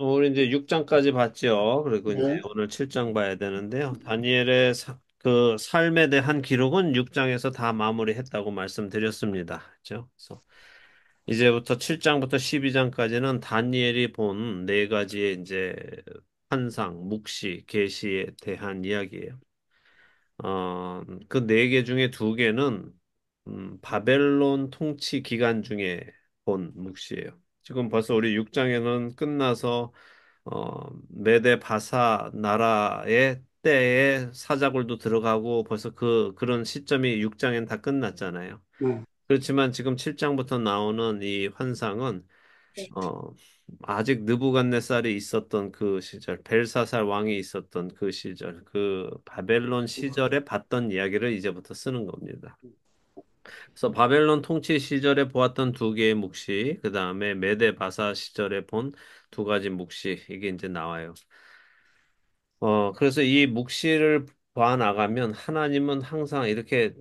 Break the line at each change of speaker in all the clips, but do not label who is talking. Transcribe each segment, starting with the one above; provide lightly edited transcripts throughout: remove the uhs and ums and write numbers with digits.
우리 이제 6장까지 봤죠. 그리고 이제
네,
오늘 7장 봐야 되는데요. 다니엘의 그 삶에 대한 기록은 6장에서 다 마무리했다고 말씀드렸습니다. 그렇죠? 그래서 이제부터 7장부터 12장까지는 다니엘이 본 네 가지의 이제 환상, 묵시, 계시에 대한 이야기예요. 그 네 개 중에 두 개는 바벨론 통치 기간 중에 본 묵시예요. 지금 벌써 우리 6장에는 끝나서 메데 바사 나라의 때에 사자굴도 들어가고 벌써 그런 시점이 6장엔 다 끝났잖아요.
네,
그렇지만 지금 7장부터 나오는 이 환상은 어, 아직 느부갓네살이 있었던 그 시절, 벨사살 왕이 있었던 그 시절, 그 바벨론 시절에 봤던 이야기를 이제부터 쓰는 겁니다. 그래서 바벨론 통치 시절에 보았던 두 개의 묵시, 그 다음에 메데 바사 시절에 본 두 가지 묵시, 이게 이제 나와요. 그래서 이 묵시를 봐 나가면 하나님은 항상 이렇게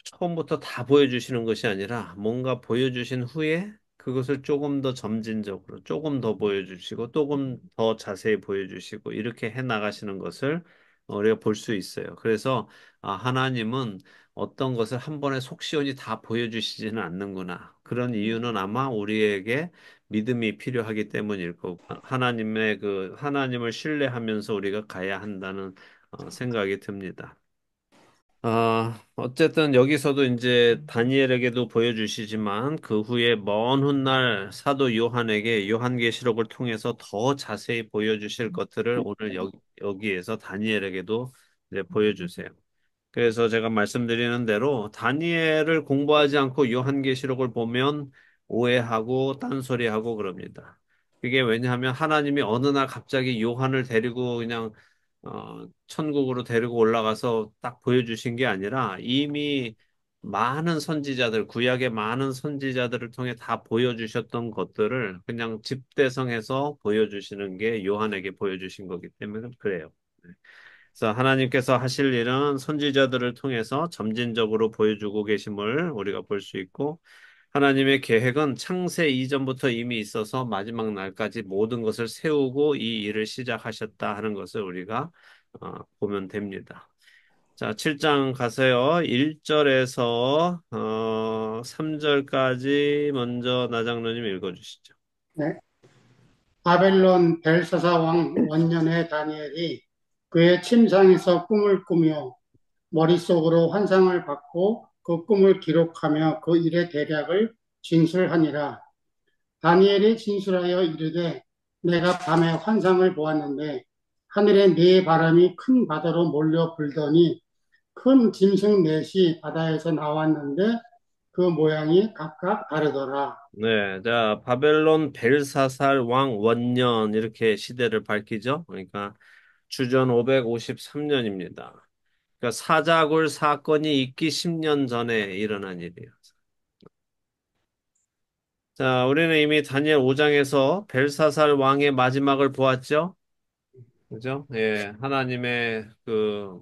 처음부터 다 보여주시는 것이 아니라 뭔가 보여주신 후에 그것을 조금 더 점진적으로 조금 더 보여주시고 조금 더 자세히 보여주시고 이렇게 해 나가시는 것을 우리가 볼 수 있어요. 그래서 하나님은 어떤 것을 한 번에 속시원히 다 보여주시지는 않는구나. 그런 이유는 아마 우리에게 믿음이 필요하기 때문일 거고 하나님의 그 하나님을 신뢰하면서 우리가 가야 한다는 생각이 듭니다. 어쨌든 여기서도 이제 다니엘에게도 보여주시지만 그 후에 먼 훗날 사도 요한에게 요한계시록을 통해서 더 자세히 보여주실 것들을 오늘 여기에서 다니엘에게도 이제 보여주세요. 그래서 제가 말씀드리는 대로 다니엘을 공부하지 않고 요한계시록을 보면 오해하고 딴소리하고 그럽니다. 그게 왜냐하면 하나님이 어느 날 갑자기 요한을 데리고 그냥 천국으로 데리고 올라가서 딱 보여주신 게 아니라 이미 많은 선지자들, 구약의 많은 선지자들을 통해 다 보여주셨던 것들을 그냥 집대성해서 보여주시는 게 요한에게 보여주신 거기 때문에 그래요. 그래서 하나님께서 하실 일은 선지자들을 통해서 점진적으로 보여주고 계심을 우리가 볼 수 있고, 하나님의 계획은 창세 이전부터 이미 있어서 마지막 날까지 모든 것을 세우고 이 일을 시작하셨다 하는 것을 우리가 보면 됩니다. 자, 7장 가세요. 1절에서 3절까지 먼저 나장로님 읽어주시죠.
네. 바벨론 벨사사 왕 원년에 다니엘이 그의 침상에서 꿈을 꾸며 머릿속으로 환상을 받고 그 꿈을 기록하며 그 일의 대략을 진술하니라. 다니엘이 진술하여 이르되 내가 밤에 환상을 보았는데 하늘에 네 바람이 큰 바다로 몰려 불더니 큰 짐승 넷이 바다에서 나왔는데 그 모양이 각각 다르더라.
네, 자, 바벨론 벨사살 왕 원년 이렇게 시대를 밝히죠. 그러니까 주전 553년입니다. 그러니까 사자굴 사건이 있기 10년 전에 일어난 일이에요. 자, 우리는 이미 다니엘 5장에서 벨사살 왕의 마지막을 보았죠. 그죠? 예, 하나님의 그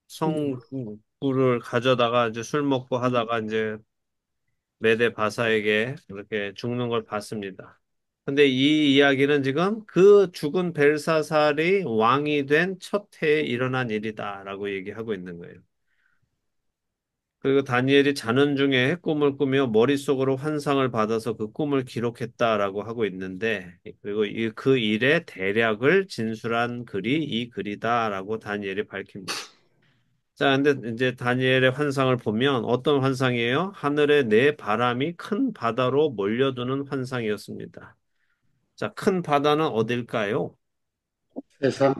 성부를 가져다가 이제 술 먹고 하다가 이제 메대 바사에게 이렇게 죽는 걸 봤습니다. 근데 이 이야기는 지금 그 죽은 벨사살이 왕이 된 첫 해에 일어난 일이다라고 얘기하고 있는 거예요. 그리고 다니엘이 자는 중에 꿈을 꾸며 머릿속으로 환상을 받아서 그 꿈을 기록했다라고 하고 있는데, 그리고 그 일의 대략을 진술한 글이 이 글이다라고 다니엘이 밝힙니다. 자, 근데 이제 다니엘의 환상을 보면 어떤 환상이에요? 하늘에 네 바람이 큰 바다로 몰려드는 환상이었습니다. 자, 큰 바다는 어딜까요?
세상,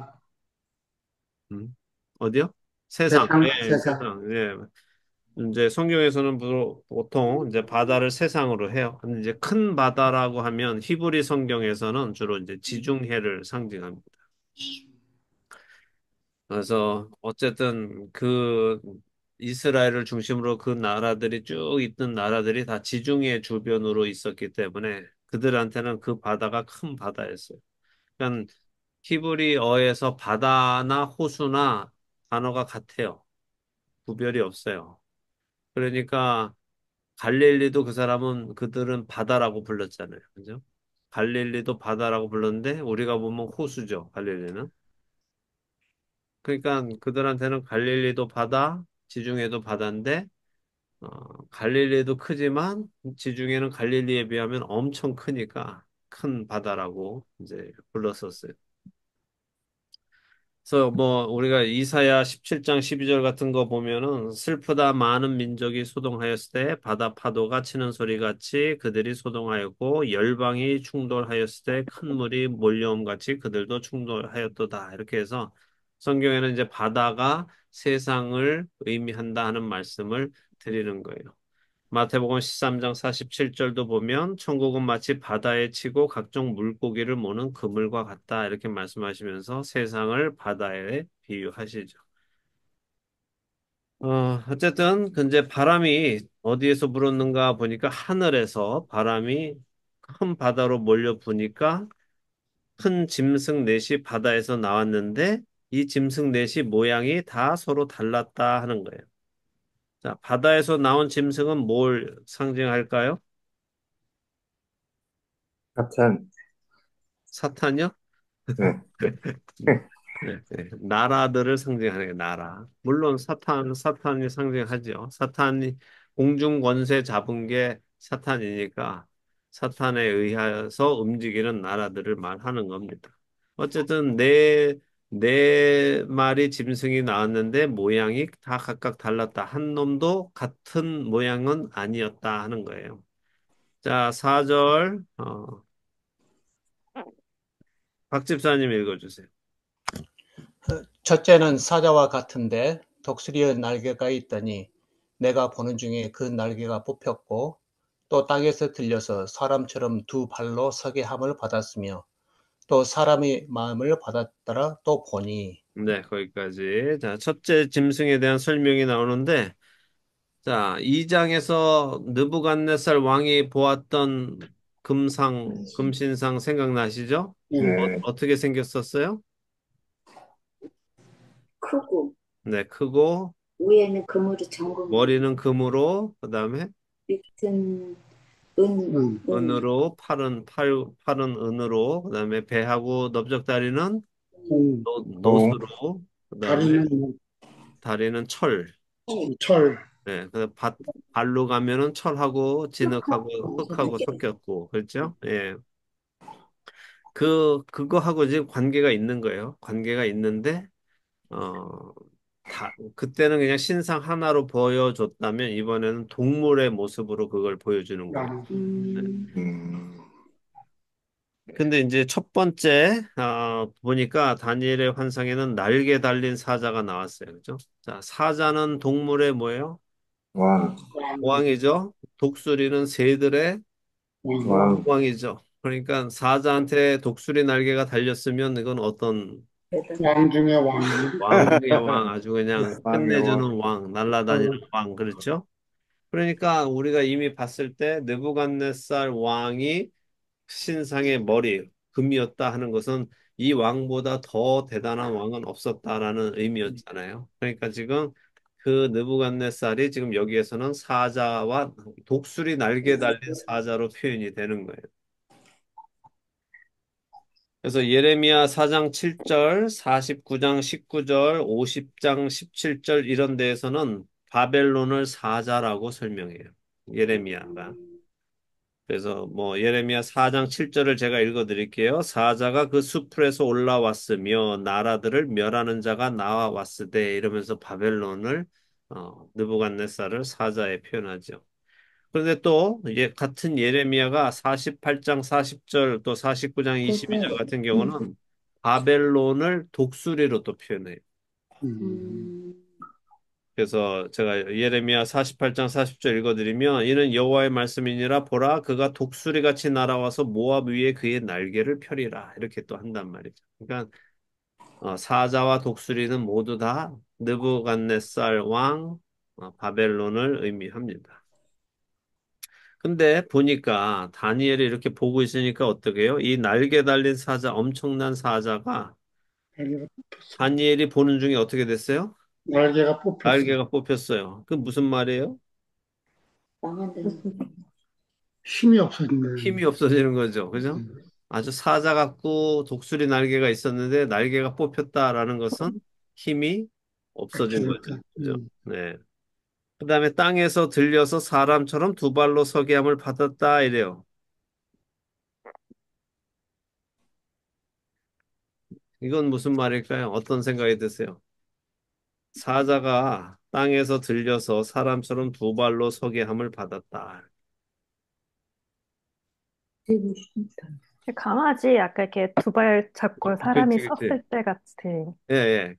음, 어디요? 세상.
세상,
예,
세상.
세상. 예. 이제 성경에서는 보통 이제 바다를 세상으로 해요. 근데 이제 큰 바다라고 하면 히브리 성경에서는 주로 이제 지중해를 상징합니다. 그래서 어쨌든 그 이스라엘을 중심으로 그 나라들이 쭉 있던 나라들이 다 지중해 주변으로 있었기 때문에 그들한테는 그 바다가 큰 바다였어요. 그러니까 히브리어에서 바다나 호수나 단어가 같아요. 구별이 없어요. 그러니까 갈릴리도 그 사람은 그들은 바다라고 불렀잖아요. 그죠? 갈릴리도 바다라고 불렀는데 우리가 보면 호수죠, 갈릴리는. 그러니까 그들한테는 갈릴리도 바다, 지중해도 바다인데 갈릴리도 크지만 지중해는 갈릴리에 비하면 엄청 크니까 큰 바다라고 이제 불렀었어요. 그래서 뭐 우리가 이사야 17장 12절 같은 거 보면은 슬프다 많은 민족이 소동하였을 때 바다 파도가 치는 소리 같이 그들이 소동하였고 열방이 충돌하였을 때 큰 물이 몰려옴 같이 그들도 충돌하였도다. 이렇게 해서 성경에는 이제 바다가 세상을 의미한다 하는 말씀을 드리는 거예요. 마태복음 13장 47절도 보면 천국은 마치 바다에 치고 각종 물고기를 모는 그물과 같다 이렇게 말씀하시면서 세상을 바다에 비유하시죠. 어쨌든 근데 바람이 어디에서 불었는가 보니까 하늘에서 바람이 큰 바다로 몰려 부니까 큰 짐승 넷이 바다에서 나왔는데 이 짐승 넷이 모양이 다 서로 달랐다 하는 거예요. 자, 바다에서 나온 짐승은 뭘 상징할까요?
하여튼,
사탄이요?
네.
네, 네. 나라들을 상징하는 게 나라. 물론 사탄이 상징하죠. 사탄이 공중 권세 잡은 게 사탄이니까 사탄에 의해서 움직이는 나라들을 말하는 겁니다. 어쨌든 네 마리 짐승이 나왔는데 모양이 다 각각 달랐다. 한 놈도 같은 모양은 아니었다 하는 거예요. 자, 4절, 박 집사님 읽어주세요.
첫째는 사자와 같은데 독수리의 날개가 있더니 내가 보는 중에 그 날개가 뽑혔고 또 땅에서 들려서 사람처럼 두 발로 서게 함을 받았으며 또 사람의 마음을 받았더라. 또 보니
네, 거기까지. 자, 첫째 짐승에 대한 설명이 나오는데, 자, 2장에서 느부갓네살 왕이 보았던 금신상 생각나시죠?
예,
네.
어떻게 생겼었어요?
크고
네, 크고,
위에는 금으로 전금
머리는 금으로, 그 다음에
밑은 은,
음,
은,
은으로, 팔은 은으로, 그 다음에 배하고 넓적다리는
음,
또,
노스로, 그 다음에
다리는
다리는 철.
철,
네, 발로 가면은 철하고 진흙하고 흙하고
섞여
섞였고, 그렇죠? 예. 그거하고 지금 관계가 있는 거예요. 관계가 있는데, 어, 그때는 그냥 신상 하나로 보여줬다면, 이번에는 동물의 모습으로 그걸 보여주는 거예요.
나는
네.
음,
근데 이제 첫 번째, 보니까 다니엘의 환상에는 날개 달린 사자가 나왔어요. 그죠? 자, 사자는 동물의 뭐예요?
왕,
왕,
왕이죠? 독수리는 새들의
왕,
왕이죠. 그러니까 사자한테 독수리 날개가 달렸으면 이건 어떤
대단.
왕 중에 왕이네.
왕 중의 왕, 아주 그냥
왕의
끝내주는
왕.
왕, 날아다니는 왕, 그렇죠? 그러니까 우리가 이미 봤을 때 느부갓네살 왕이 신상의 머리, 금이었다 하는 것은 이 왕보다 더 대단한 왕은 없었다라는 의미였잖아요. 그러니까 지금 그 느부갓네살이 지금 여기에서는 사자와 독수리 날개 달린 사자로 표현이 되는 거예요. 그래서 예레미야 4장 7절, 49장 19절, 50장 17절 이런 데에서는 바벨론을 사자라고 설명해요. 예레미야가. 그래서 뭐 예레미야 4장 7절을 제가 읽어 드릴게요. 사자가 그 숲풀에서 올라왔으며 나라들을 멸하는 자가 나와왔으되 이러면서 바벨론을 느부갓네살을 사자에 표현하죠. 그런데 또 같은 예레미야가 48장 40절 또 49장 22절 같은 경우는 바벨론을 독수리로 또 표현해요.
음,
그래서 제가 예레미야 48장 40절 읽어드리면 이는 여호와의 말씀이니라 보라 그가 독수리 같이 날아와서 모압 위에 그의 날개를 펴리라 이렇게 또 한단 말이죠. 그러니까 사자와 독수리는 모두 다 느부갓네살 왕 바벨론을 의미합니다. 근데 보니까 다니엘이 이렇게 보고 있으니까 어떻게 해요? 이 날개 달린 사자, 엄청난 사자가
날개가 뽑혔어.
다니엘이 보는 중에 어떻게 됐어요?
날개가 뽑혔어.
날개가 뽑혔어요. 그 무슨 말이에요?
망한다는
힘이 없어진다는.
힘이 없어지는 거죠. 그죠? 아주 사자 같고 독수리 날개가 있었는데 날개가 뽑혔다라는 것은 힘이 없어진 거죠.
약해졌다.
그죠? 네. 그다음에 땅에서 들려서 사람처럼 두 발로 서게 함을 받았다 이래요. 이건 무슨 말일까요? 어떤 생각이 드세요? 사자가 땅에서 들려서 사람처럼 두 발로 서게 함을 받았다.
강아지 약간 이렇게 두 발 잡고 사람이
그렇지, 그렇지.
섰을 때 같은
예, 예.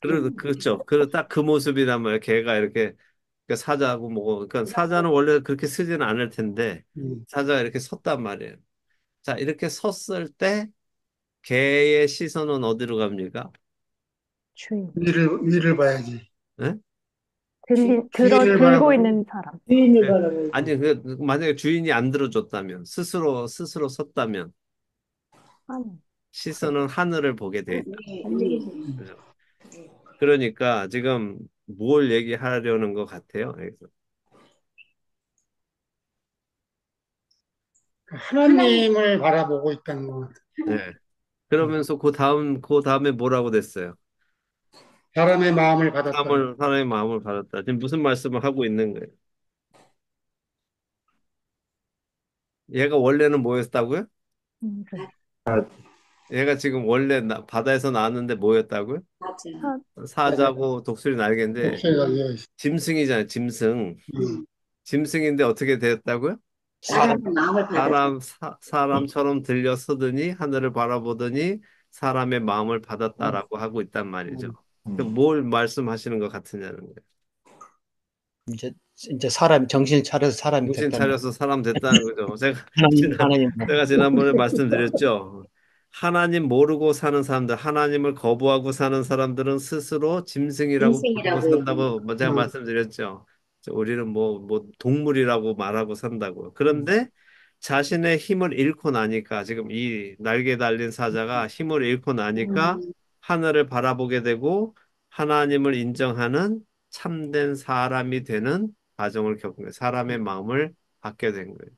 느낌.
그렇죠. 딱 그 모습이란 말이에요. 걔가 이렇게 그러니까 사자하고 뭐, 그러니까 사자는 원래 그렇게 쓰지는 않을 텐데
음.
사자가 이렇게 섰단 말이에요. 자, 이렇게 섰을 때 개의 시선은 어디로 갑니까?
주인.
위를 봐야지.
예?
주인을
들고
바라보고.
있는 사람.
예. 아니, 만약에 주인이 안 들어줬다면, 스스로 섰다면,
하늘.
시선은 하늘을 보게 돼 있다.
음.
그죠? 그러니까 지금 뭘 얘기하려는 것 같아요. 그래서,
하나님을 바라보고 있다는 것 같아요.
예. 그러면서 그 다음에 뭐라고 됐어요?
사람의 마음을 받았다.
사람의 마음을 받았다. 지금 무슨 말씀을 하고 있는 거예요? 얘가 원래는 뭐였다고요?
그
아,
얘가 지금 원래 바다에서 나왔는데 뭐였다고요?
맞아.
사자고 독수리 날개인데
목소리가 이어 있어.
짐승이잖아요. 짐승.
음.
짐승인데 어떻게 되었다고요?
사람,
사람의 마음을 받았다.
사람처럼 들려서더니 하늘을 바라보더니 사람의 마음을 받았다라고 하고 있단 말이죠. 그럼
음.
뭘 말씀하시는 것 같으냐는 거예요.
이제 사람 정신 차려서 사람이
정신
됐다는
차려서 사람 됐다는 거죠.
하나님.
제가 지난번에 말씀드렸죠. 하나님 모르고 사는 사람들, 하나님을 거부하고 사는 사람들은 스스로 짐승이라고 부르고
인생이라고 얘기해.
산다고 제가 말씀드렸죠. 우리는 뭐 동물이라고 말하고 산다고요. 그런데 자신의 힘을 잃고 나니까 지금 이 날개 달린 사자가 힘을 잃고 나니까
음,
하늘을 바라보게 되고 하나님을 인정하는 참된 사람이 되는 과정을 겪은 거예요. 사람의 마음을 받게 된 거예요.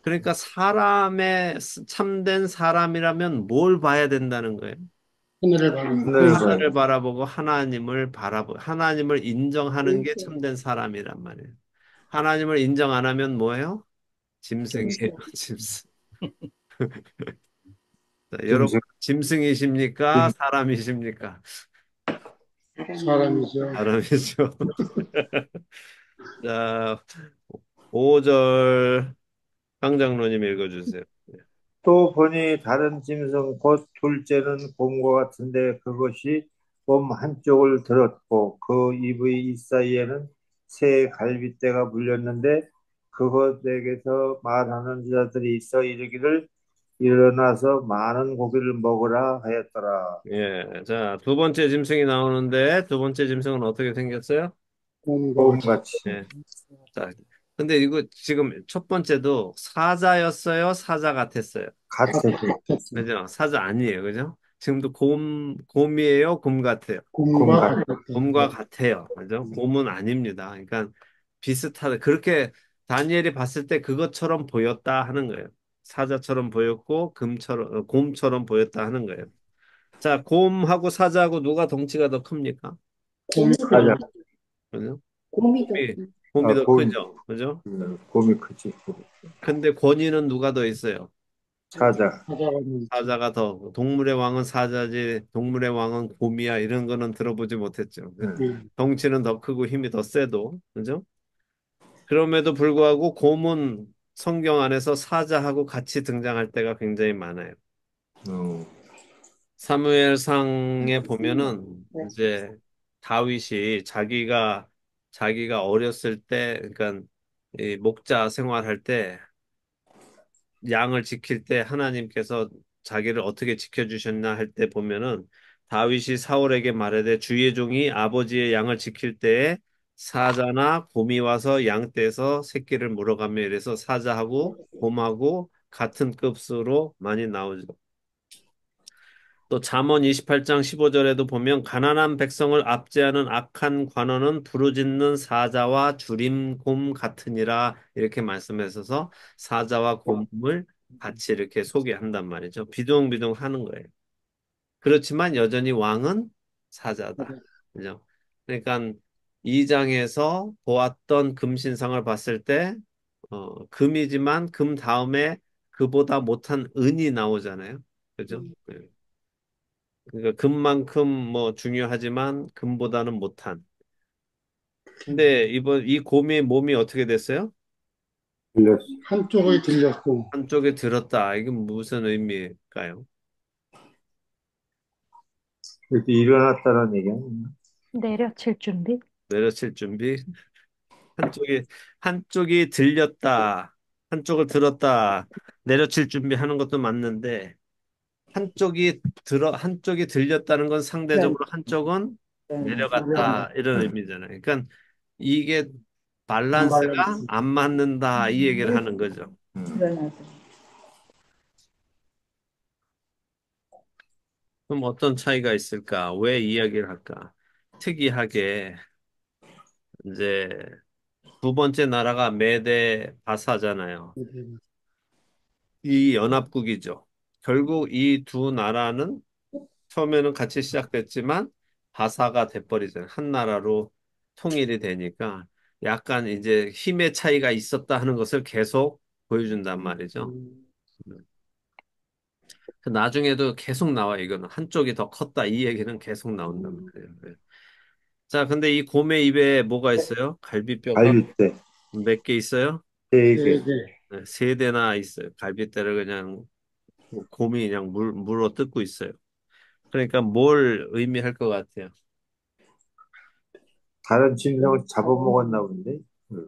그러니까 참된 사람이라면 뭘 봐야 된다는 거예요?
하늘을 바라보고.
하늘을
하늘을
봐야지.
바라보고 하나님을 인정하는 게
인생.
참된 사람이란 말이에요. 하나님을 인정 안 하면 뭐예요? 짐승이에요,
짐승.
짐승. 자, 여러분,
짐승,
짐승이십니까?
짐,
사람이십니까?
사람이죠.
사람이죠. 자, 5절 강 장로님 읽어주세요.
또 보니 다른 짐승 곧 둘째는 곰과 같은데 그것이 몸 한쪽을 들었고 그 입의 사이에는 새 갈빗대가 물렸는데 그것에게서 말하는 자들이 있어 이르기를 일어나서 많은 고기를 먹으라 하였더라.
예, 자, 두 번째 짐승이 나오는데 두 번째 짐승은 어떻게 생겼어요?
곰과 같이.
곰같이
예. 자, 근데 이거 지금 첫 번째도 사자였어요? 사자 같았어요?
같이
같았어.
그죠? 사자 아니에요. 그죠? 지금도 곰이에요? 곰 같아요?
곰과
곰같이
같았다.
곰과 같아요. 그죠? 곰은 아닙니다. 그러니까 비슷하다. 그렇게 다니엘이 봤을 때 그것처럼 보였다 하는 거예요. 사자처럼 보였고 곰처럼 보였다 하는 거예요. 자, 곰하고 사자하고 누가 덩치가 더 큽니까?
곰이
하자.
크죠.
그죠?
곰이 더
곰이, 곰이 더
곰,
크죠. 그죠?
곰이 크지.
근데 권위는 누가 더 있어요?
사자.
사자가 있지.
사자가 더. 동물의 왕은 사자지, 동물의 왕은 곰이야. 이런 거는 들어보지 못했죠.
음.
덩치는 더 크고 힘이 더 세도. 그죠? 그럼에도 불구하고 곰은 성경 안에서 사자하고 같이 등장할 때가 굉장히 많아요.
어,
사무엘상에 보면은
네.
이제 다윗이 자기가 어렸을 때, 그러니까 이 목자 생활할 때 양을 지킬 때 하나님께서 자기를 어떻게 지켜주셨나 할 때 보면은 다윗이 사울에게 말하되 주의 종이 아버지의 양을 지킬 때에 사자나 곰이 와서 양떼에서 새끼를 물어가며 이래서 사자하고 곰하고 같은 급수로 많이 나오죠. 또 잠언 28장 15절에도 보면 가난한 백성을 압제하는 악한 관원은 부르짖는 사자와 주림곰 같으니라 이렇게 말씀하셔서 사자와 곰을 같이 이렇게 소개한단 말이죠. 비동비동 하는 거예요. 그렇지만 여전히 왕은 사자다. 그죠? 그러니까 이 장에서 보았던 금신상을 봤을 때 금이지만 금 다음에 그보다 못한 은이 나오잖아요. 그죠? 네. 그러니까 금만큼 뭐 중요하지만 금보다는 못한. 근데 이번 이 곰의 몸이 어떻게 됐어요?
들렸어.
한쪽에 들렸고,
한쪽에 들었다. 이건 무슨 의미일까요?
그래도 일어났다는 얘기 아니야?
내려칠 준비?
내려칠 준비. 한쪽이 한쪽이 들렸다. 한쪽을 들었다. 내려칠 준비하는 것도 맞는데 한쪽이 들렸다는 건 상대적으로 한쪽은 내려갔다 이런 의미잖아요. 그러니까 이게 밸런스가
언밸런스.
안 맞는다 이 얘기를 하는 거죠.
음.
그럼 어떤 차이가 있을까? 왜 이야기를 할까? 특이하게 이제 두 번째 나라가 메데 바사잖아요. 이 연합국이죠. 결국 이 두 나라는 처음에는 같이 시작됐지만 바사가 돼버리잖아요. 한 나라로 통일이 되니까 약간 이제 힘의 차이가 있었다 하는 것을 계속 보여준단 말이죠. 그 나중에도 계속 나와 이거는 한쪽이 더 컸다 이 얘기는 계속 나온단 말이에요. 네. 자, 근데 이 곰의 입에 뭐가 있어요? 갈비뼈가
갈빗대
몇 개 있어요?
세
세
개.
개.
네, 세 대나 있어요. 갈비뼈를 그냥 곰이 그냥 물어 뜯고 있어요. 그러니까 뭘 의미할 것 같아요?
다른 짐승을 잡아먹었나 본데.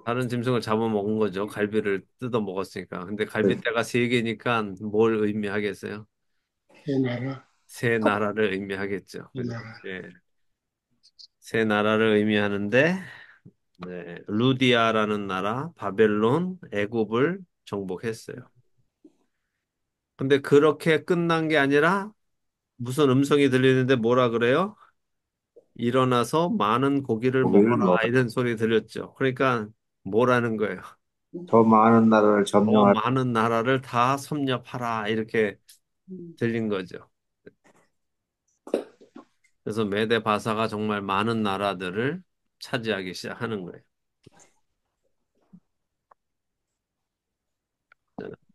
다른 짐승을 잡아먹은 거죠. 갈비를 뜯어 먹었으니까. 근데
네.
갈비뼈가 세 개니까 뭘 의미하겠어요?
세 나라,
세 나라를 의미하겠죠.
세
그죠?
나라.
예. 세 나라를 의미하는데, 네, 루디아라는 나라, 바벨론, 애굽을 정복했어요. 근데 그렇게 끝난 게 아니라 무슨 음성이 들리는데 뭐라 그래요? 일어나서 많은 고기를
고기를
먹어라.
먹어.
이런 소리 들렸죠. 그러니까 뭐라는 거예요?
더 많은 나라를
더
점령할.
많은 나라를 다 섭렵하라. 이렇게 들린 거죠. 그래서 메데 바사가 정말 많은 나라들을 차지하기 시작하는 거예요.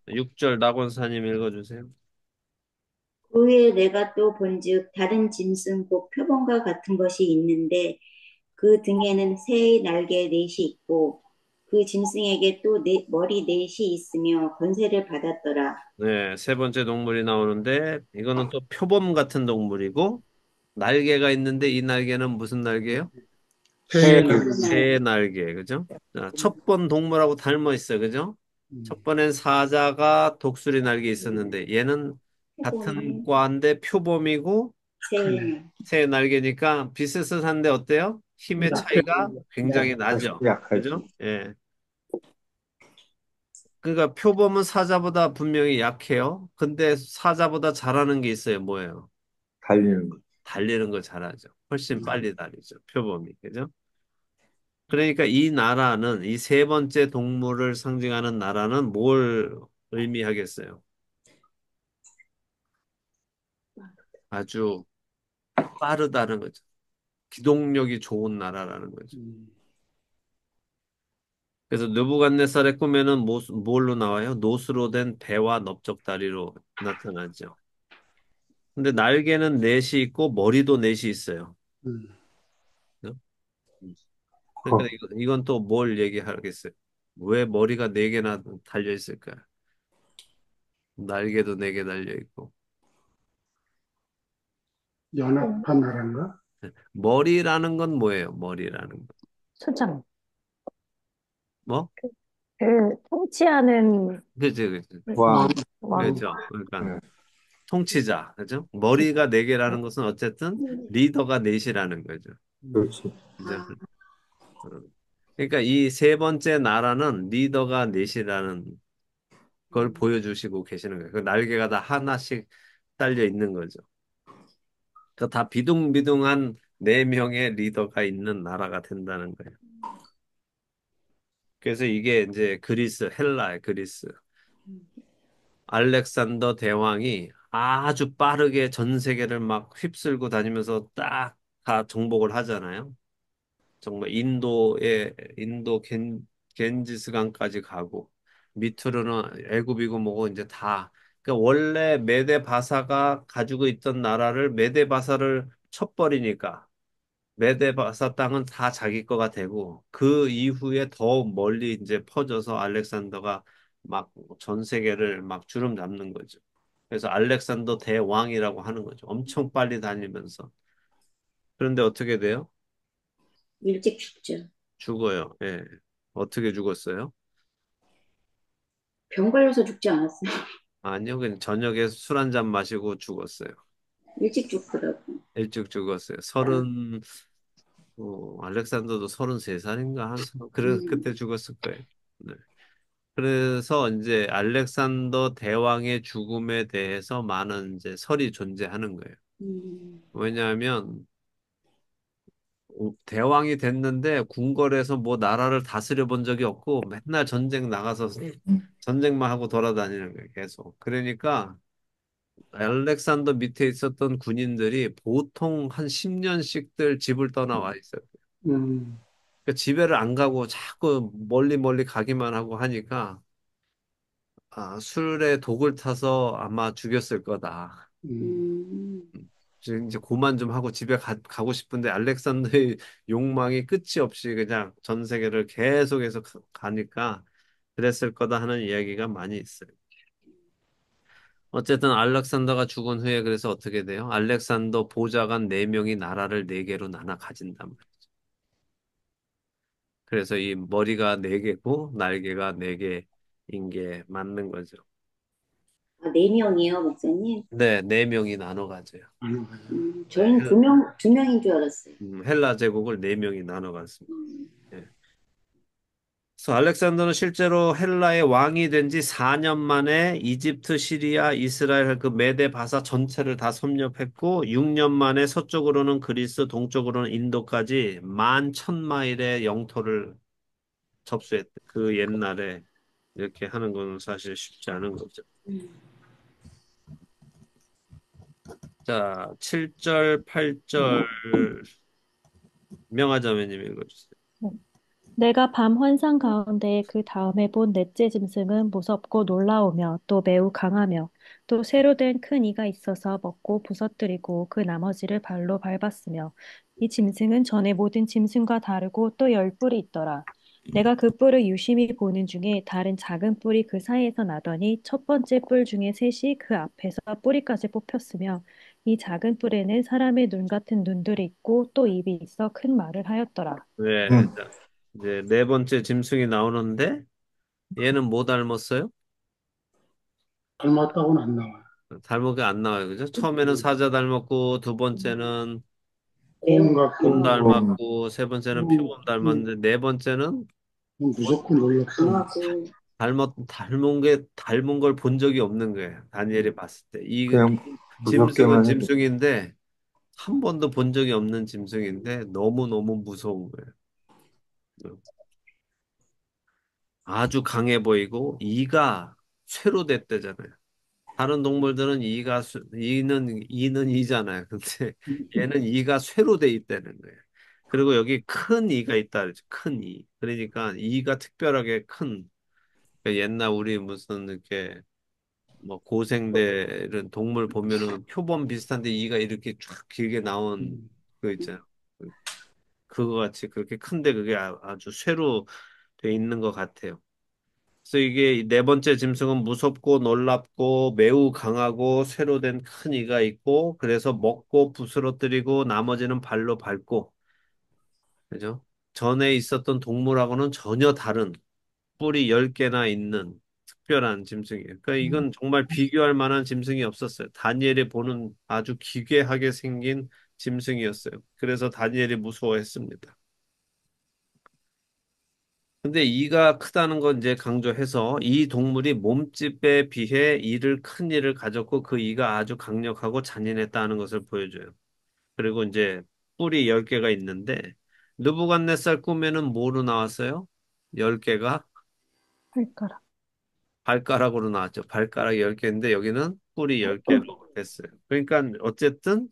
6절 낙원사님 읽어주세요.
그 후에 내가 또 본즉 다른 짐승 곧 표범과 같은 것이 있는데 그 등에는 새의 날개 넷이 있고 그 짐승에게 또 머리 넷이 있으며 권세를 받았더라.
네, 세 번째 동물이 나오는데 이거는 또 표범 같은 동물이고 날개가 있는데 이 날개는 무슨 날개예요?
새
새
날개.
새 날개, 그죠? 자, 첫 번 동물하고 닮아 있어요, 그죠? 첫 번엔 사자가 독수리 날개 있었는데 얘는 같은 과인데 표범이고
새의
새 날개니까 비슷한데 어때요? 힘의
약해.
차이가 굉장히
약하지.
나죠.
약하지.
그죠? 예. 그러니까 표범은 사자보다 분명히 약해요. 근데 사자보다 잘하는 게 있어요. 뭐예요?
달리는 거.
달리는 거 잘하죠. 훨씬 빨리 달리죠. 표범이. 그죠? 그러니까 이 나라는 이 세 번째 동물을 상징하는 나라는 뭘 의미하겠어요? 아주 빠르다는 거죠. 기동력이 좋은 나라라는 거죠. 그래서 느부갓네살의 꿈에는 뭘로 나와요? 노스로 된 배와 넓적다리로 나타나죠. 근데 날개는 넷이 있고 머리도 넷이 있어요. 그죠? 그러니까
커.
이건 또 뭘 얘기하겠어요? 왜 머리가 네 개나 달려 있을까요? 날개도 네 개 달려 있고.
연합한 나라인가?
머리라는 건 뭐예요? 머리라는 건.
수장.
뭐?
그, 통치하는
그죠, 그죠.
왕.
왕.
왕.
그죠. 그러니까
네.
통치자, 그죠? 머리가 네 개라는 것은 어쨌든 리더가 넷이라는 거죠.
그렇지.
그죠? 어. 그러니까 이 세 번째 나라는 리더가 넷이라는 걸 보여주시고 계시는 거예요. 그 날개가 다 하나씩 달려 있는 거죠. 그다 비둥비둥한 네 명의 리더가 있는 나라가 된다는 거예요. 그래서 이게 이제 그리스, 헬라의 그리스. 알렉산더 대왕이 아주 빠르게 전 세계를 막 휩쓸고 다니면서 딱 다 정복을 하잖아요. 정말 인도 겐지스강까지 가고 밑으로는 애굽이고 뭐고 이제 다. 그러니까 원래 메데 바사가 가지고 있던 나라를 메데 바사를 쳐버리니까 메데 바사 땅은 다 자기 거가 되고 그 이후에 더 멀리 이제 퍼져서 알렉산더가 막 전 세계를 막 주름 잡는 거죠. 그래서 알렉산더 대왕이라고 하는 거죠. 엄청 빨리 다니면서. 그런데 어떻게 돼요?
일찍 죽죠.
죽어요. 예. 어떻게 죽었어요?
병 걸려서 죽지 않았어요.
아니요, 그냥 저녁에 술 한 잔 마시고 죽었어요.
일찍 죽더라고.
일찍 죽었어요.
아,
알렉산더도 33살인가
음,
그때 죽었을 거예요. 네. 그래서 이제 알렉산더 대왕의 죽음에 대해서 많은 이제 설이 존재하는 거예요.
음,
왜냐하면 대왕이 됐는데 궁궐에서 뭐 나라를 다스려 본 적이 없고 맨날 전쟁 나가서 전쟁만 하고 돌아다니는 거예요, 계속. 그러니까 알렉산더 밑에 있었던 군인들이 보통 한 10년씩들 집을 떠나와 있어요.
음,
그러니까 집에를 안 가고 자꾸 멀리 멀리 가기만 하고 하니까 술에 독을 타서 아마 죽였을 거다.
음,
음,
이제 고만 좀 하고 집에 가고 싶은데 알렉산더의 욕망이 끝이 없이 그냥 전 세계를 계속해서 가니까 그랬을 거다 하는 이야기가 많이 있어요. 어쨌든 알렉산더가 죽은 후에 그래서 어떻게 돼요? 알렉산더 보좌관 4명이 나라를 4개로 나눠 가진단 말이에요. 그래서 이 머리가 4개고 날개가 4개인 게 맞는 거죠.
아, 네 명이요, 목사님.
네, 4명이 나눠 가져요.
아는 거예요.
네,
저희는 두 명인 줄 알았어요.
헬라 제국을 4명이 나눠 갔습니다.
음,
예. 그래서 알렉산더는 실제로 헬라의 왕이 된 지 4년 만에 이집트, 시리아, 이스라엘 그 메데 바사 전체를 다 섭렵했고 6년 만에 서쪽으로는 그리스, 동쪽으로는 인도까지 11,000마일의 영토를 접수했대. 그 옛날에 이렇게 하는 건 사실 쉽지 않은 거죠.
음.
자, 7절, 8절 명화자매님 읽어주세요.
내가 밤 환상 가운데 그 다음에 본 넷째 짐승은 무섭고 놀라우며 또 매우 강하며 또 새로 된 큰 이가 있어서 먹고 부서뜨리고 그 나머지를 발로 밟았으며 이 짐승은 전에 모든 짐승과 다르고 또 열 뿔이 있더라. 내가 그 뿔을 유심히 보는 중에 다른 작은 뿔이 그 사이에서 나더니 첫 번째 뿔 중에 셋이 그 앞에서 뿌리까지 뽑혔으며 이 작은 뿔에는 사람의 눈 같은 눈들이 있고 또 입이 있어 큰 말을 하였더라.
네, 자, 이제 네 번째 짐승이 나오는데 얘는 뭐 닮았어요?
닮았다고는 안 나와요.
닮은 게 안 나와요. 그죠? 처음에는 사자 닮았고, 두 번째는
곰
매우
같고,
곰
음,
닮았고, 세 번째는 표범
음,
닮았는데, 네 번째는
무섭고 놀랍고,
강하고,
닮은 걸 본 적이 없는 거예요. 다니엘이 봤을 때. 이
그냥
짐승은
무섭게만 해도
짐승인데, 한 번도 본 적이 없는 짐승인데, 너무너무 무서운 거예요. 아주 강해 보이고, 이가 쇠로 됐대잖아요. 다른 동물들은 이는 이잖아요. 근데 얘는 이가 쇠로 돼 있다는 거예요. 그리고 여기 큰 이가 있다 그랬죠. 큰 이. 그러니까 이가 특별하게 큰. 그러니까 옛날 우리 무슨 이렇게 뭐 고생들은 동물 보면은 표범 비슷한데 이가 이렇게 쫙 길게 나온
음,
그 있잖아요. 그거 같이 그렇게 큰데 그게 아주 쇠로 돼 있는 것 같아요. 그래서 이게 네 번째 짐승은 무섭고 놀랍고 매우 강하고 쇠로 된 큰 이가 있고 그래서 먹고 부스러뜨리고 나머지는 발로 밟고 그죠? 전에 있었던 동물하고는 전혀 다른 뿔이 10개나 있는 특별한 짐승이에요. 그러니까 이건 정말 비교할 만한 짐승이 없었어요. 다니엘이 보는 아주 기괴하게 생긴 짐승이었어요. 그래서 다니엘이 무서워했습니다. 근데 이가 크다는 건 이제 강조해서 이 동물이 몸집에 비해 큰 이를 가졌고 그 이가 아주 강력하고 잔인했다는 것을 보여줘요. 그리고 이제 뿔이 10개가 있는데 느부갓네살 꿈에는 뭐로 나왔어요? 10개가
발가락.
발가락으로 나왔죠. 발가락 10개인데 여기는 뿔이 10개로 됐어요. 그러니까 어쨌든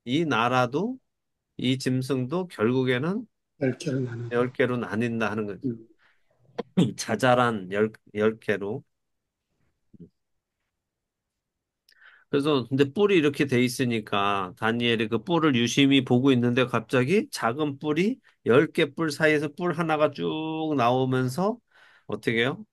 이 나라도 이 짐승도 결국에는
10개로 나눠져.
10개로 나뉜다 하는 거죠.
음.
자잘한 열 개로. 그래서 근데 뿔이 이렇게 돼 있으니까 다니엘이 그 뿔을 유심히 보고 있는데 갑자기 작은 뿔이 10개 뿔 사이에서 뿔 하나가 쭉 나오면서 어떻게 해요?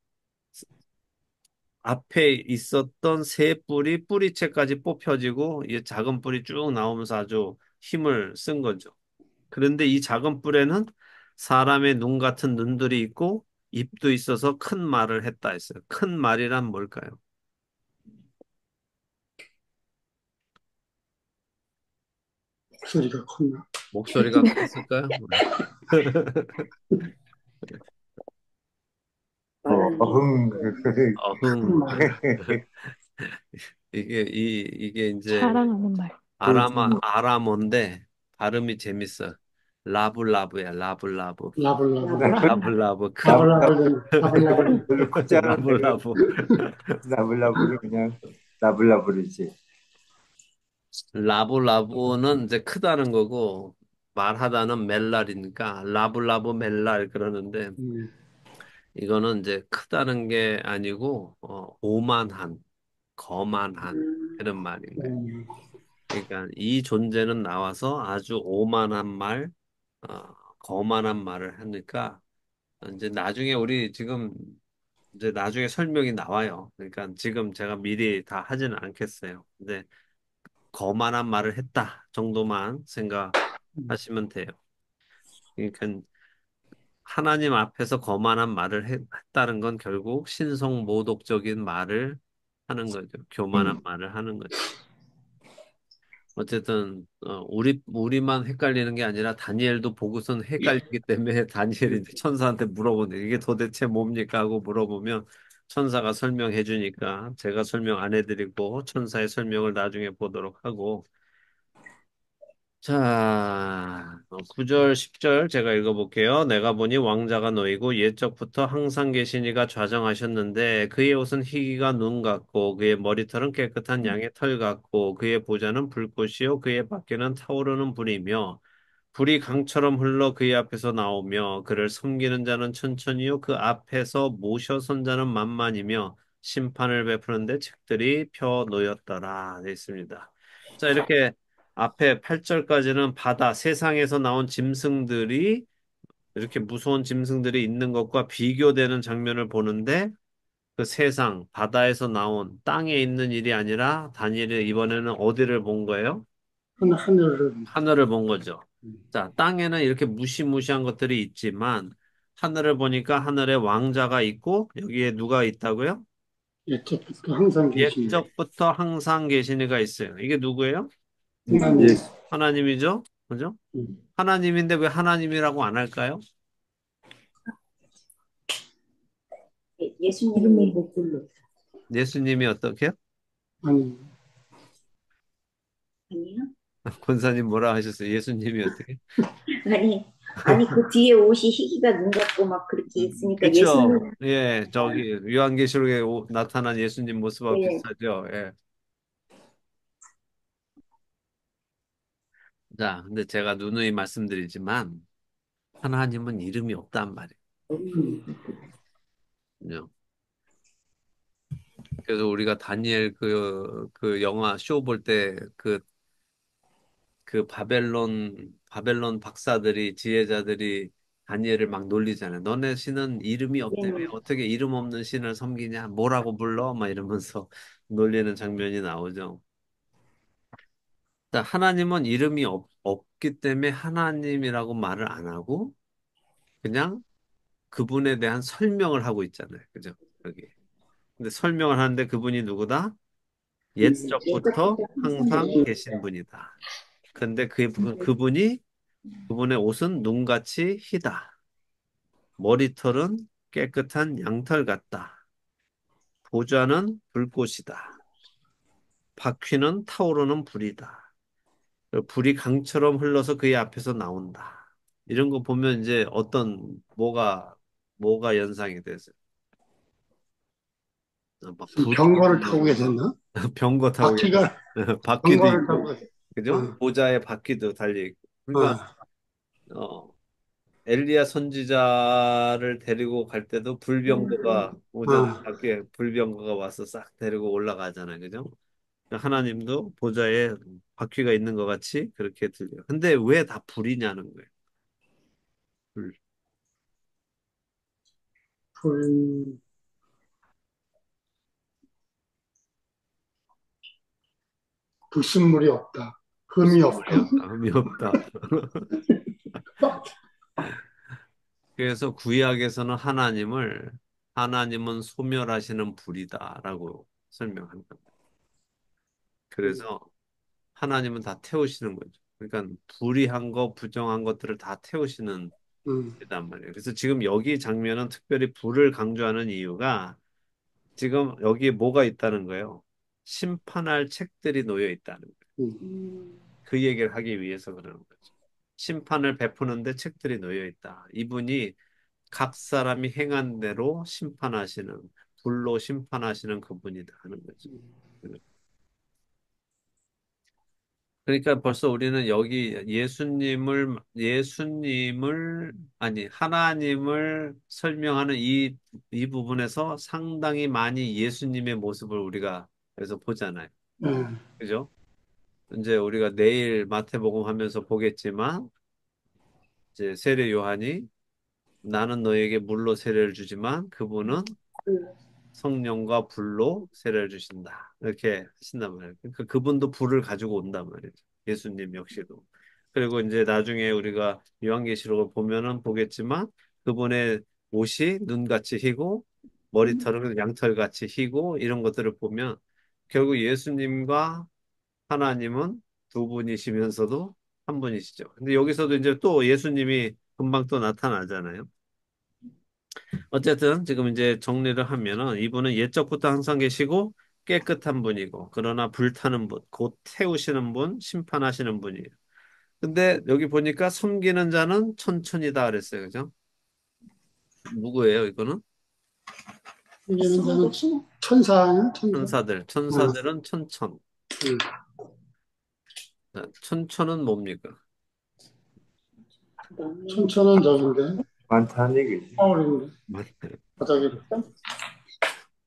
앞에 있었던 새 뿔이 뿌리채까지 뽑혀지고 이 작은 뿔이 쭉 나오면서 아주 힘을 쓴 거죠. 그런데 이 작은 뿔에는 사람의 눈 같은 눈들이 있고 입도 있어서 큰 말을 했다 했어요. 큰 말이란 뭘까요?
목소리가 컸나?
목소리가 컸을까요?
어흥.
어흥. 이게 이제
자랑하는 말.
아람어인데 발음이 재밌어. 라블라브야, 라블라브.
라블라블.
라블라블.
라블라브, 큰
라블라블.
별로 크지 않은데 그
라블라브.
나불나불이 그냥 나불나불이지.
라블라브는 이제 크다는 거고 말하다는 멜랄이니까 라블라브 멜랄 그러는데
음.
이거는 이제 크다는 게 아니고 오만한, 거만한 그런 말인 거예요.
음.
그러니까 이 존재는 나와서 아주 오만한 말, 거만한 말을 하니까 이제 나중에 우리 지금 이제 나중에 설명이 나와요. 그러니까 지금 제가 미리 다 하지는 않겠어요. 근데 거만한 말을 했다 정도만 생각하시면 돼요. 그러니까 하나님 앞에서 거만한 말을 했다는 건 결국 신성모독적인 말을 하는 거죠. 교만한 말을 하는 거죠. 어쨌든 우리만 헷갈리는 게 아니라 다니엘도 보고선 헷갈리기 때문에 다니엘이 이제 천사한테 물어보는데 이게 도대체 뭡니까 하고 물어보면 천사가 설명해 주니까 제가 설명 안 해드리고 천사의 설명을 나중에 보도록 하고 자, 9절, 10절 제가 읽어볼게요. 내가 보니 왕자가 놓이고 옛적부터 항상 계신 이가 좌정하셨는데 그의 옷은 희기가 눈 같고 그의 머리털은 깨끗한 양의 털 같고 그의 보좌는 불꽃이요 그의 밖에는 타오르는 불이며 불이 강처럼 흘러 그의 앞에서 나오며 그를 섬기는 자는 천천히요 그 앞에서 모셔 선 자는 만만이며 심판을 베푸는데 책들이 펴 놓였더라 되어 있습니다. 자, 이렇게 앞에 8절까지는 바다, 세상에서 나온 짐승들이 이렇게 무서운 짐승들이 있는 것과 비교되는 장면을 보는데 그 세상, 바다에서 나온 땅에 있는 일이 아니라 다니엘이 이번에는 어디를 본 거예요?
하늘을.
하늘을 본 거죠.
음.
자, 땅에는 이렇게 무시무시한 것들이 있지만 하늘을 보니까 하늘에 왕자가 있고 여기에 누가 있다고요?
옛적부터 항상 계신
옛적부터 항상 계신 이가 있어요. 이게 누구예요?
하나님.
예수.
하나님이죠? 그죠?
음.
하나님인데 왜 하나님이라고 안 할까요?
예수님이 못 불러.
예수님이 어떻게요?
아니,
아니요?
권사님 뭐라 하셨어요? 예수님이 어떻게?
아니, 아니, 그 뒤에 옷이 희기가 눈 같고 막 그렇게 있으니까
그쵸.
예수님,
예, 저기 요한계시록에 나타난 예수님 모습하고
예,
비슷하죠. 예. 자, 근데 제가 누누이 말씀드리지만 하나님은 이름이 없단 말이에요. 그래서 우리가 다니엘 그 영화 쇼 볼 때 그 바벨론 박사들이 지혜자들이 다니엘을 막 놀리잖아요. 너네 신은 이름이 없다며
예,
어떻게 이름 없는 신을 섬기냐? 뭐라고 불러? 막 이러면서 놀리는 장면이 나오죠. 하나님은 이름이 없기 때문에 하나님이라고 말을 안 하고 그냥 그분에 대한 설명을 하고 있잖아요. 그죠? 여기. 근데 설명을 하는데 그분이 누구다? 옛적부터
옛적부터 항상
항상
계신
계신 분이다. 근데 그분의 옷은 눈같이 희다. 머리털은 깨끗한 양털 같다. 보좌는 불꽃이다. 바퀴는 타오르는 불이다. 불이 강처럼 흘러서 그의 앞에서 나온다. 이런 거 보면 이제 뭐가 연상이 되세요? 막 불이
병거를 타고 계셨나?
병거 타고 계셨어요.
바퀴가
바퀴도
병거를 타고
있고,
계셨.
그죠?
어,
보좌에 바퀴도 달려 있고. 그러니까
어,
어, 엘리야 선지자를 데리고 갈 때도 불병거가 오잖아요.
어.
밖에 불병거가 와서 싹 데리고 올라가잖아요. 그죠? 하나님도 보좌에 바퀴가 있는 것 같이 그렇게 들려요. 근데 왜 다 불이냐는 거예요. 불.
불, 불순물이 없다. 흠이
무슨
없다.
말이 없다. 의미 없다. 그래서 구약에서는 하나님은 소멸하시는 불이다라고 설명한 겁니다. 그래서 하나님은 다 태우시는 거죠. 그러니까 불의한 거, 부정한 것들을 다 태우시는
음,
이단 말이에요. 그래서 지금 여기 장면은 특별히 불을 강조하는 이유가 지금 여기에 뭐가 있다는 거예요? 심판할 책들이 놓여 있다는 거예요.
음,
그 얘기를 하기 위해서 그러는 거죠. 심판을 베푸는데 책들이 놓여 있다. 이분이 각 사람이 행한 대로 심판하시는, 불로 심판하시는 그분이다 하는 거죠. 그러니까 벌써 우리는 여기 아니, 하나님을 설명하는 이 부분에서 상당히 많이 예수님의 모습을 우리가 그래서 보잖아요.
예,
그죠? 이제 우리가 내일 마태복음 하면서 보겠지만, 이제 세례 요한이 나는 너에게 물로 세례를 주지만 그분은 성령과 불로 세례를 주신다. 이렇게 하신단 말이에요. 그러니까 그분도 불을 가지고 온단 말이죠. 예수님 역시도. 그리고 이제 나중에 우리가 요한계시록을 보면은 보겠지만 그분의 옷이 눈같이 희고 머리털은 양털같이 희고 이런 것들을 보면 결국 예수님과 하나님은 두 분이시면서도 한 분이시죠. 근데 여기서도 이제 또 예수님이 금방 또 나타나잖아요. 어쨌든 지금 이제 정리를 하면은 이분은 옛적부터 항상 계시고 깨끗한 분이고 그러나 불타는 분, 곧 태우시는 분, 심판하시는 분이에요. 근데 여기 보니까 섬기는 자는 천천이다 그랬어요. 그죠? 누구예요, 이거는?
이제는 저는 천사 아니야? 천사.
천사들은 천천.
음,
자, 천천은 뭡니까?
천천은 저긴데,
많다는 얘기지.
사울인데, 바닥에.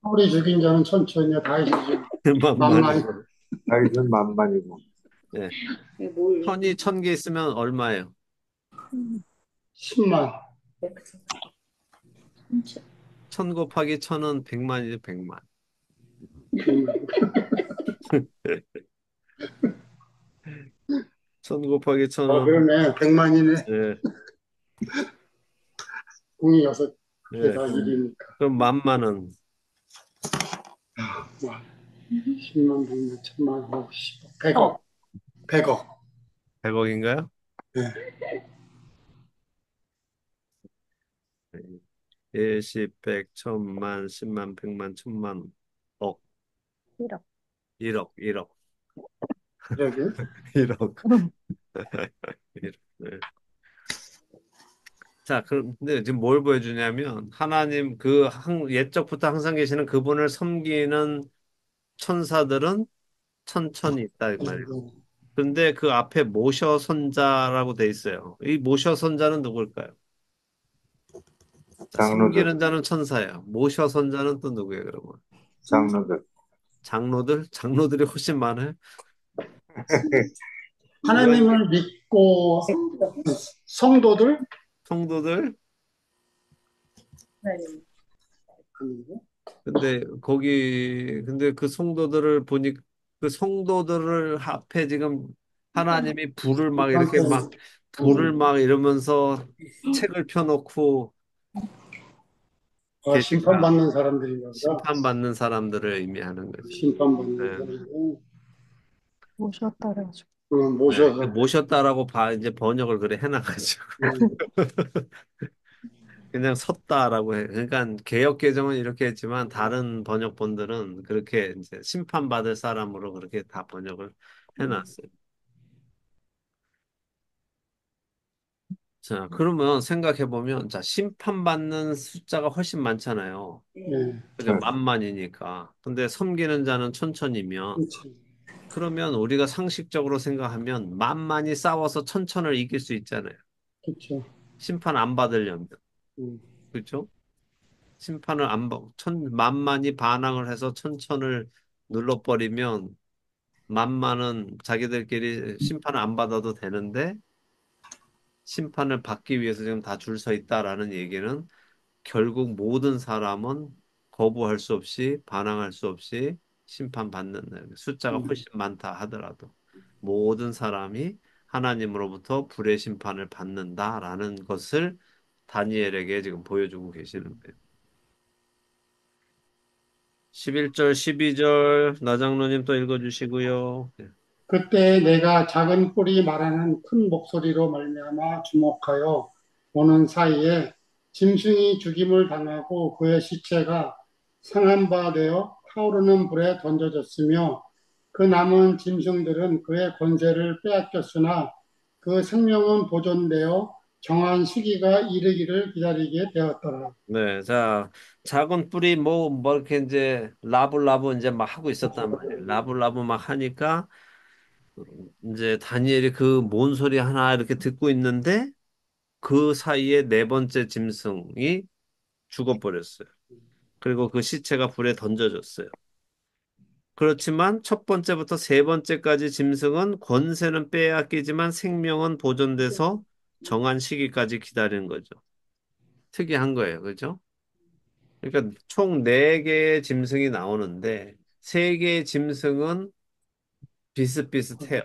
사울이 죽인 자는 천천이야, 다윗이 죽인 만만히.
만만이고.
자기는 만만이고.
네.
뭘,
천이 1,000개 있으면 얼마예요?
10만.
1,000 곱하기 1,000은 100만이죠, 100만. 1,000 곱하기
어,
1,000은
그러네. 100만이네.
예,
공이 여섯
예.
개다 일이니까.
그럼 만만은
와, 10만, 100만, 1000만, 100억. 100억.
100억인가요?
네.
일십, 백, 천만, 십만, 백만, 천만, 억,
1억.
1억, 1억,
그러게.
1억. 네. 자, 근데 지금 뭘 보여주냐면 하나님 옛적부터 항상 계시는 그분을 섬기는 천사들은 천천히 있다 이 말이에요. 근데 그 앞에 모셔 선자라고 돼 있어요. 이 모셔 선자는 누굴까요? 자,
장로들,
섬기는 자는 천사예요. 모셔 선자는 또 누구예요, 그러면?
장로들.
장로들이 훨씬 많아요.
하나님을 믿고 성도들?
성도들?
아니고.
근데 그 성도들을 보니 그 성도들을 앞에 지금 하나님이 불을 막 이러면서 책을 펴놓고 계시다.
심판받는 사람들인가 보다.
심판받는 사람들을 의미하는 거죠.
심판받는
네.
사람들.
모셨다 그래가지고.
네.
모셔서.
모셨다라고 이제 번역을 그래 해놔가지고.
음,
그냥 섰다라고 해. 그러니까 개역 개정은 이렇게 했지만 다른 번역본들은 그렇게 이제 심판받을 사람으로 그렇게 다 번역을 해놨어요. 자, 그러면 생각해 보면, 자, 심판받는 숫자가 훨씬 많잖아요.
예,
그죠?
네.
만만이니까. 근데 섬기는 자는 천천이면,
그렇지.
그러면 우리가 상식적으로 생각하면 만만이 싸워서 천천을 이길 수 있잖아요.
그렇죠.
심판 안 받으려면.
음,
그죠? 심판을 안 받, 만만이 반항을 해서 천천을 눌러버리면, 만만은 자기들끼리 심판을 안 받아도 되는데, 심판을 받기 위해서 지금 다 줄 서 있다라는 얘기는 결국 모든 사람은 거부할 수 없이 반항할 수 없이 심판받는 숫자가
음,
훨씬 많다 하더라도 모든 사람이 하나님으로부터 불의 심판을 받는다라는 것을 다니엘에게 지금 보여주고 계시는 거예요. 11절, 12절 나장로님 또 읽어주시고요. 네.
그때 내가 작은 뿔이 말하는 큰 목소리로 말미암아 주목하여 보는 사이에 짐승이 죽임을 당하고 그의 시체가 상한 바 되어 타오르는 불에 던져졌으며 그 남은 짐승들은 그의 권세를 빼앗겼으나 그 생명은 보존되어 정한 시기가 이르기를 기다리게 되었더라.
네, 자, 작은 뿔이 뭐 이렇게 이제 라블라블 이제 막 하고 있었단 말이에요. 라블라블 막 하니까 이제 다니엘이 그 뭔 소리 하나 이렇게 듣고 있는데 그 사이에 네 번째 짐승이 죽어버렸어요. 그리고 그 시체가 불에 던져졌어요. 그렇지만 첫 번째부터 세 번째까지 짐승은 권세는 빼앗기지만 생명은 보존돼서 정한 시기까지 기다리는 거죠. 특이한 거예요. 그죠? 그러니까 총 네개의 짐승이 나오는데 세개의 짐승은 비슷비슷해요.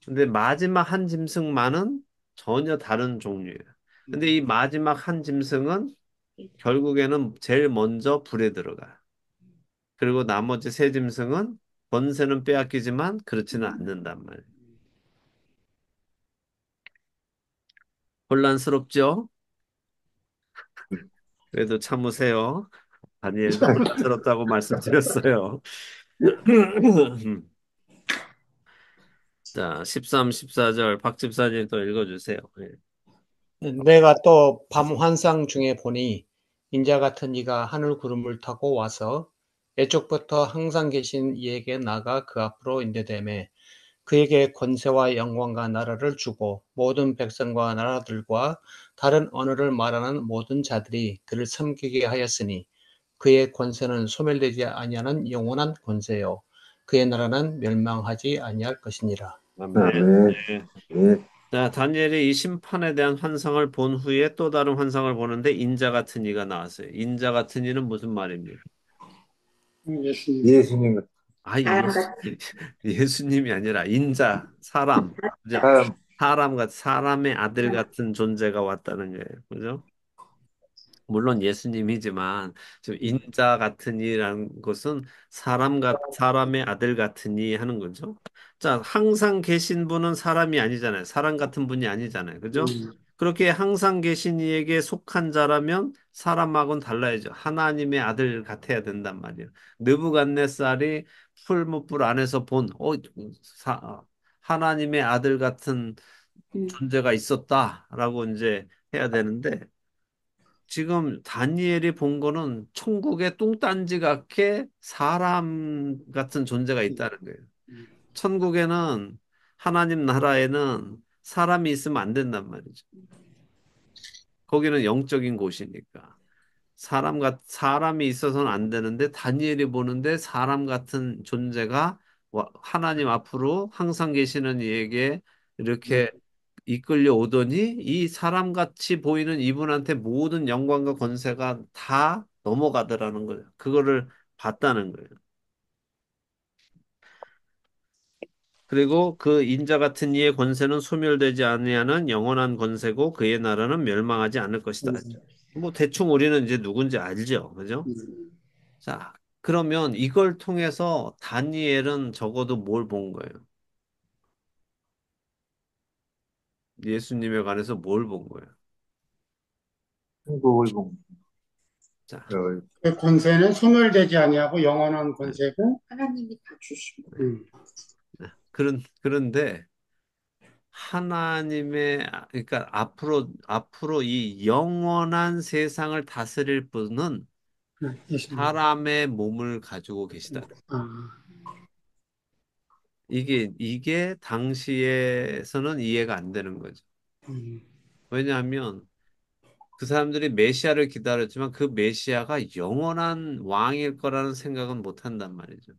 근데 마지막 한 짐승만은 전혀 다른 종류예요. 근데 이 마지막 한 짐승은 결국에는 제일 먼저 불에 들어가요. 그리고 나머지 세 짐승은 권세는 빼앗기지만 그렇지는 않는단 말이에요. 혼란스럽죠? 그래도 참으세요. 다니엘도 혼란스럽다고 말씀드렸어요. 자, 13, 14절 박 집사님 또 읽어주세요. 예.
내가 또 밤 환상 중에 보니 인자 같은 이가 하늘 구름을 타고 와서 애쪽부터 항상 계신 이에게 나가 그 앞으로 인도되매 그에게 권세와 영광과 나라를 주고 모든 백성과 나라들과 다른 언어를 말하는 모든 자들이 그를 섬기게 하였으니 그의 권세는 소멸되지 아니하는 영원한 권세요 그의 나라는 멸망하지 아니할 것이니라.
아멘.
아멘.
예.
예.
자, 다니엘이 이 심판에 대한 환상을 본 후에 또 다른 환상을 보는데 인자 같은 이가 나왔어요. 인자 같은 이는 무슨 말입니까?
예수님.
예수님
아,
사람 같은
예수님이 아니라 인자, 사람. 그죠?
사람
사람의 아들 같은 존재가 왔다는 거예요. 그죠? 물론 예수님이지만 지금 인자 같으니라는 것은 사람의 아들 같으니 하는 거죠. 자, 항상 계신 분은 사람이 아니잖아요. 사람 같은 분이 아니잖아요. 그죠?
음,
그렇게 항상 계신 이에게 속한 자라면 사람하고는 달라야죠. 하나님의 아들 같아야 된단 말이에요. 느부갓네살이 풀무불 안에서 사, 하나님의 아들 같은
음,
존재가 있었다라고 이제 해야 되는데 지금 다니엘이 본 거는 천국에 뚱딴지 같게 사람 같은 존재가 있다는 거예요.
음,
천국에는 하나님 나라에는 사람이 있으면 안 된단 말이죠. 거기는 영적인 곳이니까. 사람이 있어서는 안 되는데 다니엘이 보는데 사람 같은 존재가 하나님 앞으로 항상 계시는 이에게
음,
이렇게 이끌려 오더니 이 사람같이 보이는 이분한테 모든 영광과 권세가 다 넘어가더라는 거예요. 그거를 봤다는 거예요. 그리고 그 인자 같은 이의 권세는 소멸되지 아니하는 영원한 권세고 그의 나라는 멸망하지 않을 것이다. 뭐 대충 우리는 이제 누군지 알죠. 그죠?
음.
자, 그러면 이걸 통해서 다니엘은 적어도 뭘 본 거예요? 예수님에 관해서 뭘 본 거예요?
천국을 본
자,
어,
그 권세는 소멸되지 아니하고 영원한
네.
권세고,
하나님이 다 주시고
음,
그런데 그러니까 앞으로 이 영원한 세상을 다스릴 분은
예수님.
사람의 몸을 가지고 계시다.
아,
이게 당시에서는 이해가 안 되는 거죠.
음,
왜냐하면 그 사람들이 메시아를 기다렸지만 그 메시아가 영원한 왕일 거라는 생각은 못 한단 말이죠.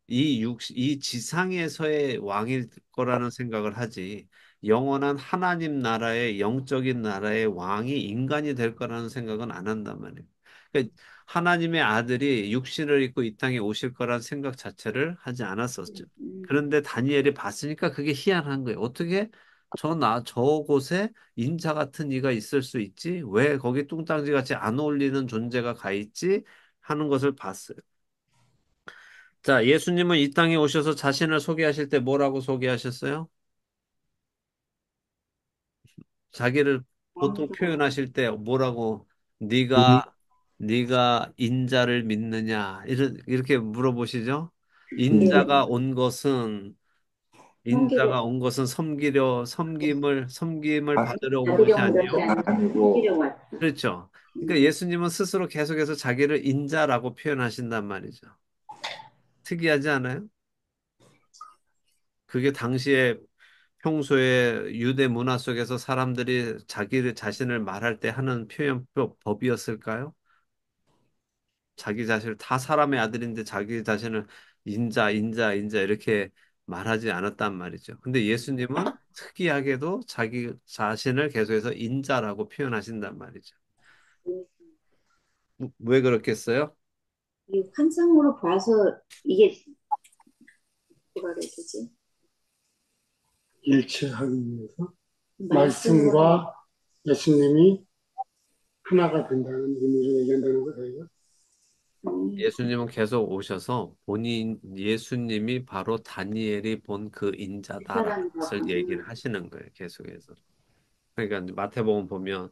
이 지상에서의 왕일 거라는 생각을 하지, 영원한 하나님 나라의 영적인 나라의 왕이 인간이 될 거라는 생각은 안 한단 말이에요. 그러니까 하나님의 아들이 육신을 입고 이 땅에 오실 거라는 생각 자체를 하지 않았었죠. 그런데 다니엘이 봤으니까 그게 희한한 거예요. 어떻게 저곳에 인자 같은 이가 있을 수 있지? 왜 거기 뚱땅지 같이 안 어울리는 존재가 가 있지? 하는 것을 봤어요. 자, 예수님은 이 땅에 오셔서 자신을 소개하실 때 뭐라고 소개하셨어요? 자기를 보통 표현하실 때 뭐라고 네가 인자를 믿느냐 이렇게 물어보시죠?
네, 섬기려,
인자가 온 것은 섬김을
아,
받으려 온 것이
받으려는 것이
아니요.
아니라
아니고
섬기려 왔다.
그렇죠. 그러니까 예수님은 스스로 계속해서 자기를 인자라고 표현하신단 말이죠. 특이하지 않아요? 그게 당시에 평소에 유대 문화 속에서 사람들이 자기를 자신을 말할 때 하는 법이었을까요? 자기 자신을 다 사람의 아들인데 자기 자신을 인자 이렇게 말하지 않았단 말이죠. 근데 예수님은 특이하게도 자기 자신을 계속해서 인자라고 표현하신단 말이죠. 왜 그렇겠어요?
이 환상으로 봐서 이게 뭐가 되지?
일치하기 위해서
말씀과
말씀과 예수님이 하나가 된다는 의미를 얘기한다는 거예요.
예수님은 계속 오셔서 예수님이 바로 다니엘이 본 그 인자다라는
사람과
것을 얘기를 하시는 거예요, 계속해서. 그러니까 마태복음 보면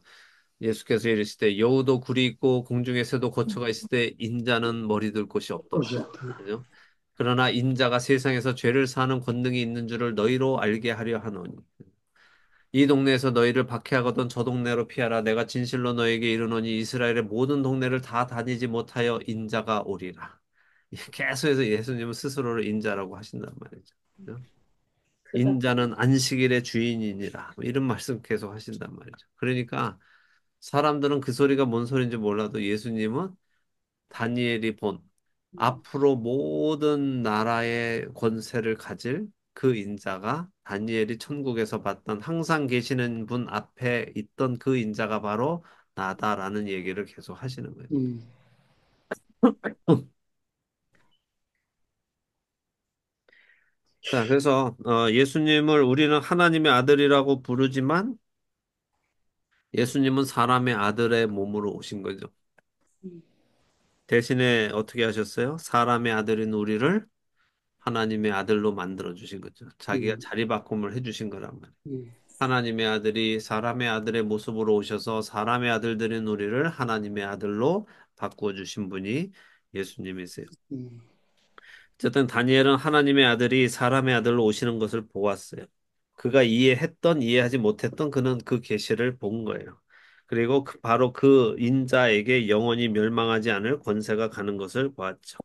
예수께서 이르시되 여우도 굴이 있고 공중에 새도 거처가 있을 때 인자는 머리 둘 곳이 없도다.
오셨다.
그죠? 그러나 인자가 세상에서 죄를 사하는 권능이 있는 줄을 너희로 알게 하려 하노니. 이 동네에서 너희를 박해하거든 저 동네로 피하라. 내가 진실로 너에게 이르노니 이스라엘의 모든 동네를 다 다니지 못하여 인자가 오리라. 계속해서 예수님은 스스로를 인자라고 하신단 말이죠. 그죠?
그가
인자는 안식일의 주인이니라. 뭐 이런 말씀 계속 하신단 말이죠. 그러니까 사람들은 그 소리가 뭔 소리인지 몰라도 예수님은 다니엘이 본 앞으로 모든 나라의 권세를 가질 그 인자가 다니엘이 천국에서 봤던 항상 계시는 분 앞에 있던 그 인자가 바로 나다라는 얘기를 계속 하시는 거예요.
음,
자, 그래서 예수님을 우리는 하나님의 아들이라고 부르지만 예수님은 사람의 아들의 몸으로 오신 거죠. 대신에 어떻게 하셨어요? 사람의 아들인 우리를 하나님의 아들로 만들어 주신 거죠. 자기가
음,
자리 바꿈을 해 주신 거란 말이에요.
음,
하나님의 아들이 사람의 아들의 모습으로 오셔서 사람의 아들들인 우리를 하나님의 아들로 바꾸어 주신 분이 예수님이세요.
음,
어쨌든 다니엘은 하나님의 아들이 사람의 아들로 오시는 것을 보았어요. 그가 이해하지 못했던 그는 그 계시를 본 거예요. 그리고 바로 그 인자에게 영원히 멸망하지 않을 권세가 가는 것을 보았죠.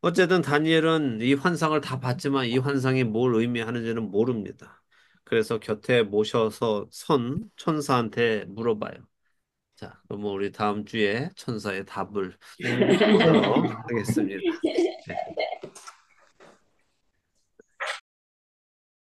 어쨌든 다니엘은 이 환상을 다 봤지만 이 환상이 뭘 의미하는지는 모릅니다. 그래서 곁에 모셔서 선 천사한테 물어봐요. 자, 그러면 우리 다음 주에 천사의 답을 보도록 하겠습니다. 네.